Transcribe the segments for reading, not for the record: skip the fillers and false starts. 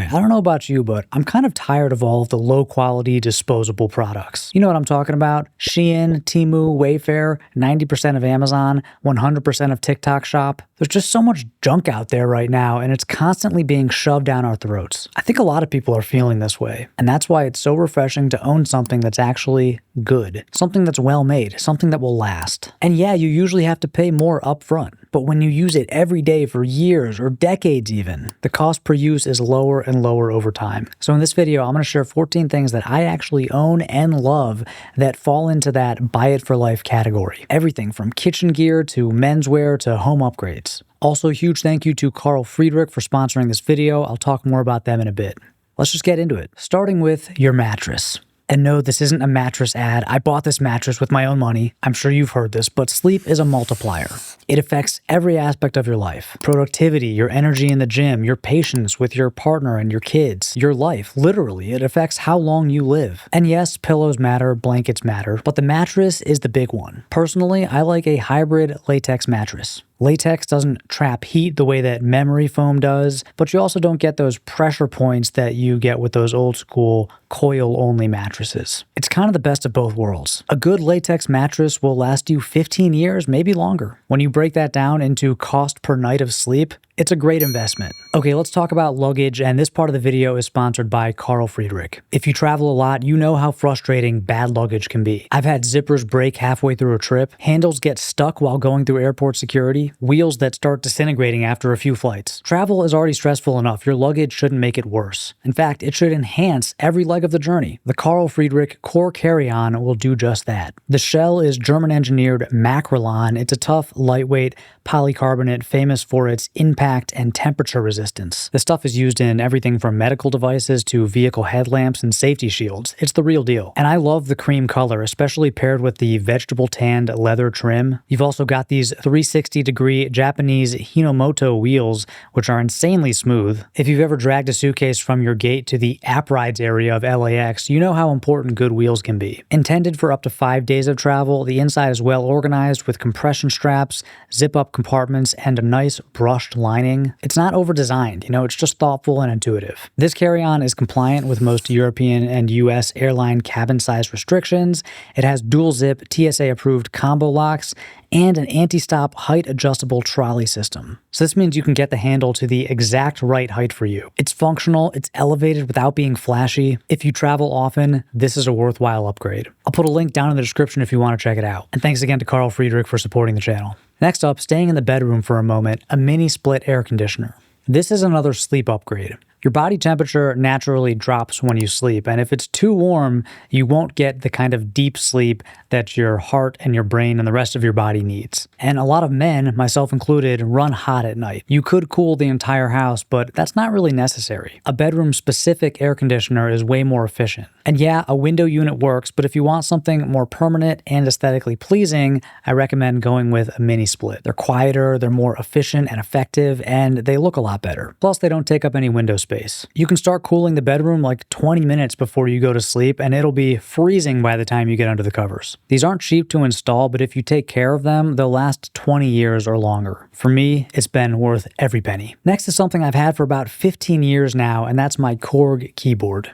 I don't know about you, but I'm kind of tired of all of the low-quality disposable products. You know what I'm talking about? Shein, Temu, Wayfair, 90% of Amazon, 100% of TikTok Shop. There's just so much junk out there right now, and it's constantly being shoved down our throats. I think a lot of people are feeling this way, and that's why it's so refreshing to own something that's actually good, something that's well made, something that will last. And yeah, you usually have to pay more upfront, but when you use it every day for years or decades even, the cost per use is lower and lower over time. So in this video, I'm going to share 14 things that I actually own and love that fall into that buy it for life category. Everything from kitchen gear to menswear to home upgrades. Also, huge thank you to Carl Friedrich for sponsoring this video. I'll talk more about them in a bit. Let's just get into it. Starting with your mattress. And no, this isn't a mattress ad. I bought this mattress with my own money. I'm sure you've heard this, but sleep is a multiplier. It affects every aspect of your life. Productivity, your energy in the gym, your patience with your partner and your kids, your life. Literally, it affects how long you live. And yes, pillows matter, blankets matter, but the mattress is the big one. Personally, I like a hybrid latex mattress. Latex doesn't trap heat the way that memory foam does, but you also don't get those pressure points that you get with those old school coil-only mattresses. It's kind of the best of both worlds. A good latex mattress will last you 15 years, maybe longer. When you break that down into cost per night of sleep, it's a great investment. Okay, let's talk about luggage, and this part of the video is sponsored by Carl Friedrich. If you travel a lot, you know how frustrating bad luggage can be. I've had zippers break halfway through a trip, handles get stuck while going through airport security, wheels that start disintegrating after a few flights. Travel is already stressful enough. Your luggage shouldn't make it worse. In fact, it should enhance every leg of the journey. The Carl Friedrich Core Carry-On will do just that. The shell is German-engineered Macrolon. It's a tough, lightweight polycarbonate famous for its impact and temperature resistance. The stuff is used in everything from medical devices to vehicle headlamps and safety shields. It's the real deal. And I love the cream color, especially paired with the vegetable tanned leather trim. You've also got these 360-degree Japanese Hinomoto wheels, which are insanely smooth. If you've ever dragged a suitcase from your gate to the app rides area of LAX, you know how important good wheels can be. Intended for up to 5 days of travel, the inside is well organized with compression straps, zip-up compartments, and a nice brushed lining. It's not over-designed, it's just thoughtful and intuitive. This carry-on is compliant with most European and US airline cabin size restrictions. It has dual-zip, TSA-approved combo locks, and an anti-stop height-adjustable trolley system. So this means you can get the handle to the exact right height for you. It's functional, it's elevated without being flashy. If you travel often, this is a worthwhile upgrade. I'll put a link down in the description if you want to check it out. And thanks again to Carl Friedrich for supporting the channel. Next up, staying in the bedroom for a moment, a mini split air conditioner. This is another sleep upgrade. Your body temperature naturally drops when you sleep, and if it's too warm, you won't get the kind of deep sleep that your heart and your brain and the rest of your body needs. And a lot of men, myself included, run hot at night. You could cool the entire house, but that's not really necessary. A bedroom-specific air conditioner is way more efficient. And yeah, a window unit works, but if you want something more permanent and aesthetically pleasing, I recommend going with a mini split. They're quieter, they're more efficient and effective, and they look a lot better. Plus, they don't take up any window space. You can start cooling the bedroom like 20 minutes before you go to sleep, and it'll be freezing by the time you get under the covers. These aren't cheap to install, but if you take care of them, they'll last 20 years or longer. For me, it's been worth every penny. Next is something I've had for about 15 years now, and that's my Korg Keyboard.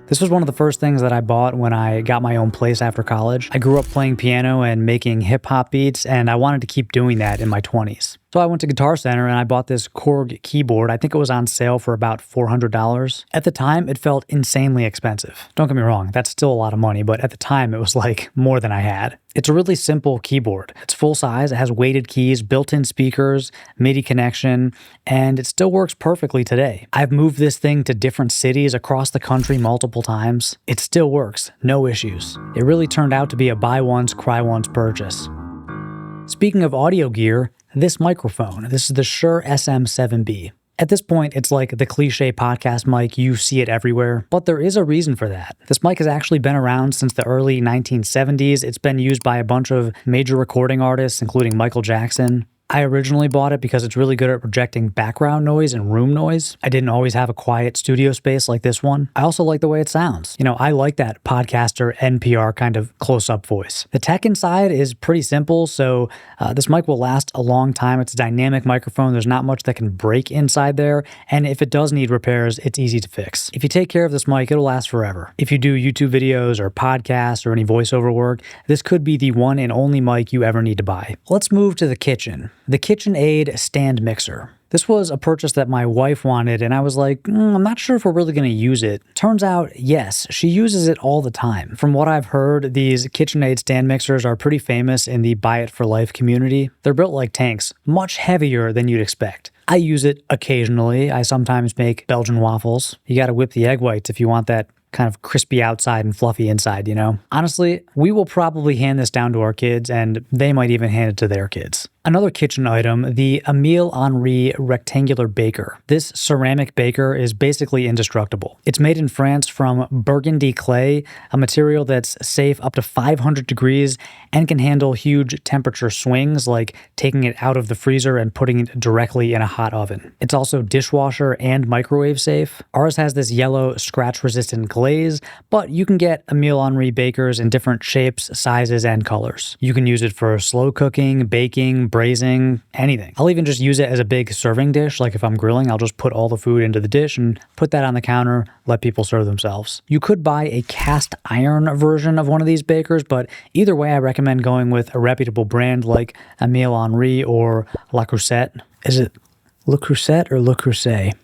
This was one of the first things that I bought when I got my own place after college. I grew up playing piano and making hip-hop beats, and I wanted to keep doing that in my 20s. So I went to Guitar Center and I bought this Korg keyboard. I think it was on sale for about $400. At the time, it felt insanely expensive. Don't get me wrong, that's still a lot of money, but at the time it was like more than I had. It's a really simple keyboard. It's full size, it has weighted keys, built-in speakers, MIDI connection, and it still works perfectly today. I've moved this thing to different cities across the country multiple times. It still works, no issues. It really turned out to be a buy once, cry once purchase. Speaking of audio gear, this microphone. This is the Shure SM7B. At this point, it's like the cliche podcast mic, you see it everywhere, but there is a reason for that. This mic has actually been around since the early 1970s. It's been used by a bunch of major recording artists, including Michael Jackson. I originally bought it because it's really good at projecting background noise and room noise. I didn't always have a quiet studio space like this one. I also like the way it sounds. I like that podcaster NPR kind of close-up voice. The tech inside is pretty simple, so this mic will last a long time. It's a dynamic microphone. There's not much that can break inside there, and if it does need repairs, it's easy to fix. If you take care of this mic, it'll last forever. If you do YouTube videos or podcasts or any voiceover work, this could be the one and only mic you ever need to buy. Let's move to the kitchen. The KitchenAid stand mixer. This was a purchase that my wife wanted, and I was like, I'm not sure if we're really going to use it. Turns out, yes, she uses it all the time. From what I've heard, these KitchenAid stand mixers are pretty famous in the Buy It for Life community. They're built like tanks, much heavier than you'd expect. I use it occasionally. I sometimes make Belgian waffles. You gotta whip the egg whites if you want that kind of crispy outside and fluffy inside, Honestly, we will probably hand this down to our kids, and they might even hand it to their kids. Another kitchen item, the Emile Henry rectangular baker. This ceramic baker is basically indestructible. It's made in France from burgundy clay, a material that's safe up to 500 degrees and can handle huge temperature swings, like taking it out of the freezer and putting it directly in a hot oven. It's also dishwasher and microwave safe. Ours has this yellow scratch-resistant glaze, but you can get Emile Henry bakers in different shapes, sizes, and colors. You can use it for slow cooking, baking, braising, anything. I'll even just use it as a big serving dish. Like if I'm grilling, I'll just put all the food into the dish and put that on the counter, let people serve themselves. You could buy a cast iron version of one of these bakers, but either way, I recommend going with a reputable brand like Emile Henry or Le Creuset. Is it Le Creuset or Le Creuset?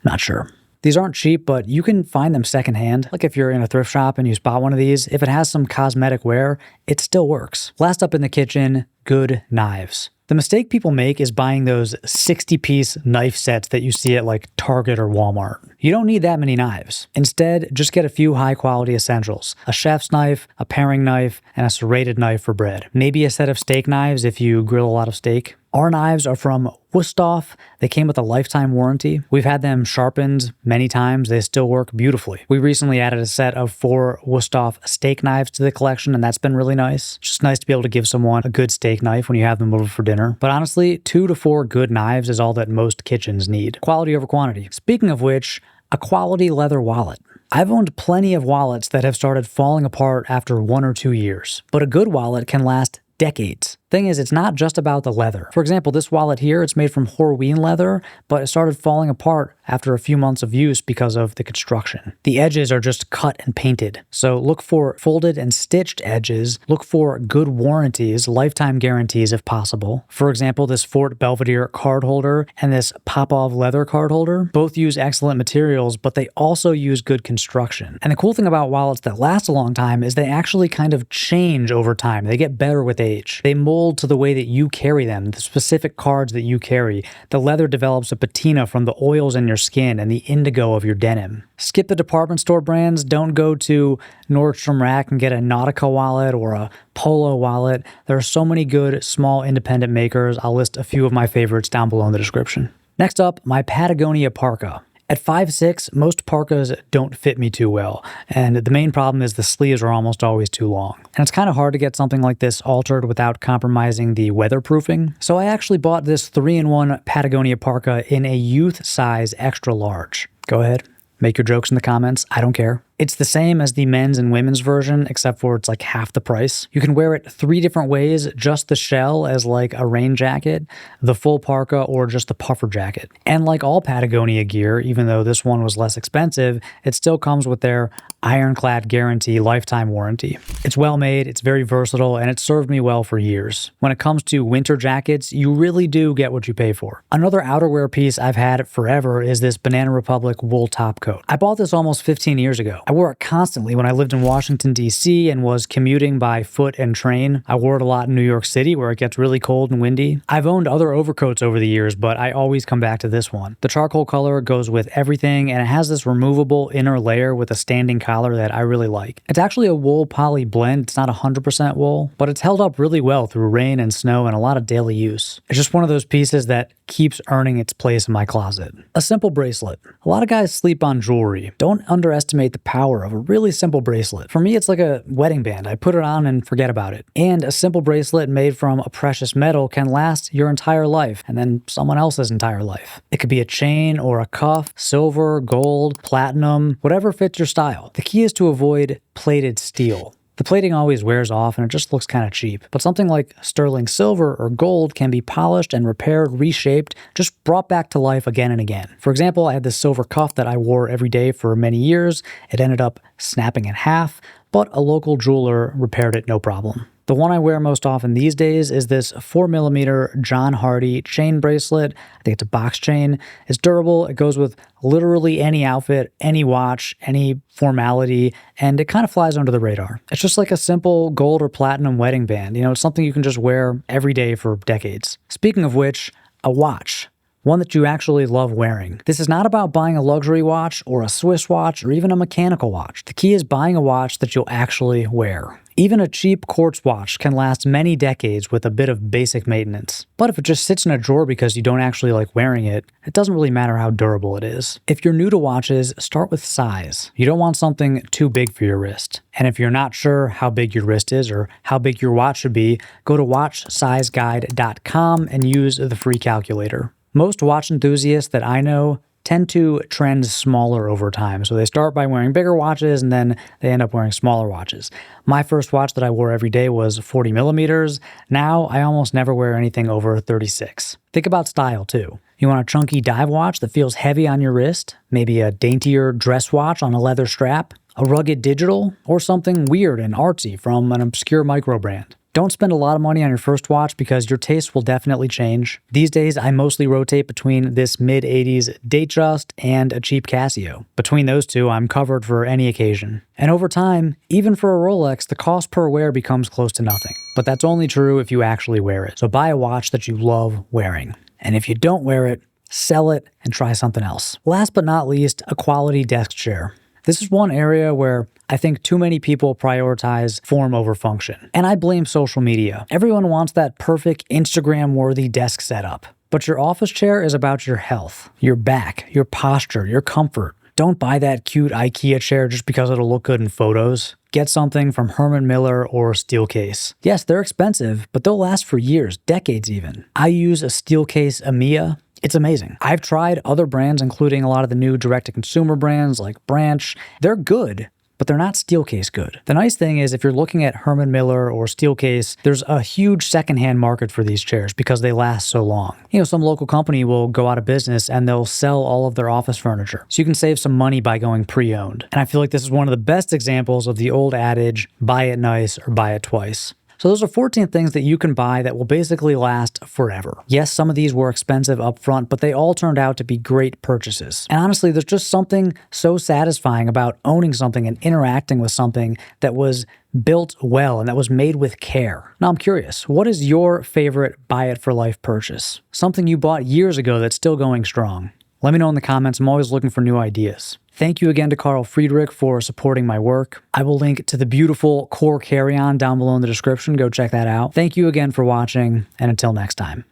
Not sure. These aren't cheap, but you can find them secondhand. Like if you're in a thrift shop and you spot one of these, if it has some cosmetic wear, it still works. Last up in the kitchen, good knives. The mistake people make is buying those 60-piece knife sets that you see at like Target or Walmart. You don't need that many knives. Instead, just get a few high-quality essentials. A chef's knife, a paring knife, and a serrated knife for bread. Maybe a set of steak knives if you grill a lot of steak. Our knives are from Wusthof. They came with a lifetime warranty. We've had them sharpened many times. They still work beautifully. We recently added a set of 4 Wusthof steak knives to the collection, and that's been really nice. Just nice to be able to give someone a good steak knife when you have them over for dinner. But honestly, 2 to 4 good knives is all that most kitchens need. Quality over quantity. Speaking of which, a quality leather wallet. I've owned plenty of wallets that have started falling apart after 1 or 2 years, but a good wallet can last decades. Thing is, it's not just about the leather. For example, this wallet here, it's made from Horween leather, but it started falling apart after a few months of use because of the construction. The edges are just cut and painted. So look for folded and stitched edges. Look for good warranties, lifetime guarantees if possible. For example, this Fort Belvedere card holder and this Popov leather card holder both use excellent materials, but they also use good construction. And the cool thing about wallets that last a long time is they actually kind of change over time. They get better with age. They mold to the way that you carry them, the specific cards that you carry. The leather develops a patina from the oils in your skin and the indigo of your denim. Skip the department store brands. Don't go to Nordstrom Rack and get a Nautica wallet or a Polo wallet. There are so many good small independent makers. I'll list a few of my favorites down below in the description. Next up, my Patagonia Parka. At 5'6", most parkas don't fit me too well, and the main problem is the sleeves are almost always too long. And it's kind of hard to get something like this altered without compromising the weatherproofing. So I actually bought this 3-in-1 Patagonia Parka in a youth size extra large. Go ahead, make your jokes in the comments, I don't care. It's the same as the men's and women's version, except for it's like half the price. You can wear it 3 different ways, just the shell as like a rain jacket, the full parka, or just the puffer jacket. And like all Patagonia gear, even though this one was less expensive, it still comes with their ironclad guarantee lifetime warranty. It's well made, it's very versatile, and it's served me well for years. When it comes to winter jackets, you really do get what you pay for. Another outerwear piece I've had forever is this Banana Republic wool top coat. I bought this almost 15 years ago. I wore it constantly when I lived in Washington, D.C. and was commuting by foot and train. I wore it a lot in New York City where it gets really cold and windy. I've owned other overcoats over the years, but I always come back to this one. The charcoal color goes with everything, and it has this removable inner layer with a standing collar that I really like. It's actually a wool poly blend. It's not 100% wool, but it's held up really well through rain and snow and a lot of daily use. It's just one of those pieces that keeps earning its place in my closet. A simple bracelet. A lot of guys sleep on jewelry. Don't underestimate the power power of a really simple bracelet. For me, it's like a wedding band. I put it on and forget about it. And a simple bracelet made from a precious metal can last your entire life, and then someone else's entire life. It could be a chain or a cuff, silver, gold, platinum, whatever fits your style. The key is to avoid plated steel. The plating always wears off and it just looks kind of cheap. But something like sterling silver or gold can be polished and repaired, reshaped, just brought back to life again and again. For example, I had this silver cuff that I wore every day for many years. It ended up snapping in half, but a local jeweler repaired it no problem. The one I wear most often these days is this 4mm John Hardy chain bracelet. I think it's a box chain. It's durable. It goes with literally any outfit, any watch, any formality, and it kind of flies under the radar. It's just like a simple gold or platinum wedding band. You know, it's something you can just wear every day for decades. Speaking of which, a watch. One that you actually love wearing. This is not about buying a luxury watch or a Swiss watch or even a mechanical watch. The key is buying a watch that you'll actually wear. Even a cheap quartz watch can last many decades with a bit of basic maintenance. But if it just sits in a drawer because you don't actually like wearing it, it doesn't really matter how durable it is. If you're new to watches, start with size. You don't want something too big for your wrist. And if you're not sure how big your wrist is or how big your watch should be, go to watchsizeguide.com and use the free calculator. Most watch enthusiasts that I know tend to trend smaller over time. So they start by wearing bigger watches and then they end up wearing smaller watches. My first watch that I wore every day was 40mm. Now I almost never wear anything over 36. Think about style too. You want a chunky dive watch that feels heavy on your wrist? Maybe a daintier dress watch on a leather strap? A rugged digital? Or something weird and artsy from an obscure micro brand? Don't spend a lot of money on your first watch because your taste will definitely change. These days, I mostly rotate between this mid-80s Datejust and a cheap Casio. Between those two, I'm covered for any occasion. And over time, even for a Rolex, the cost per wear becomes close to nothing. But that's only true if you actually wear it. So buy a watch that you love wearing. And if you don't wear it, sell it and try something else. Last but not least, a quality desk chair. This is one area where I think too many people prioritize form over function. And I blame social media. Everyone wants that perfect Instagram-worthy desk setup. But your office chair is about your health, your back, your posture, your comfort. Don't buy that cute IKEA chair just because it'll look good in photos. Get something from Herman Miller or Steelcase. Yes, they're expensive, but they'll last for years, decades even. I use a Steelcase Emile. It's amazing. I've tried other brands, including a lot of the new direct-to-consumer brands like Branch. They're good, but they're not Steelcase good. The nice thing is if you're looking at Herman Miller or Steelcase, there's a huge secondhand market for these chairs because they last so long. You know, some local company will go out of business and they'll sell all of their office furniture. So you can save some money by going pre-owned. And I feel like this is one of the best examples of the old adage, buy it nice or buy it twice. So those are 14 things that you can buy that will basically last forever. Yes, some of these were expensive up front, but they all turned out to be great purchases. And honestly, there's just something so satisfying about owning something and interacting with something that was built well and that was made with care. Now I'm curious, what is your favorite buy it for life purchase? Something you bought years ago that's still going strong? Let me know in the comments. I'm always looking for new ideas. Thank you again to Carl Friedrich for supporting my work. I will link to the beautiful Korg carry-on down below in the description. Go check that out. Thank you again for watching, and until next time.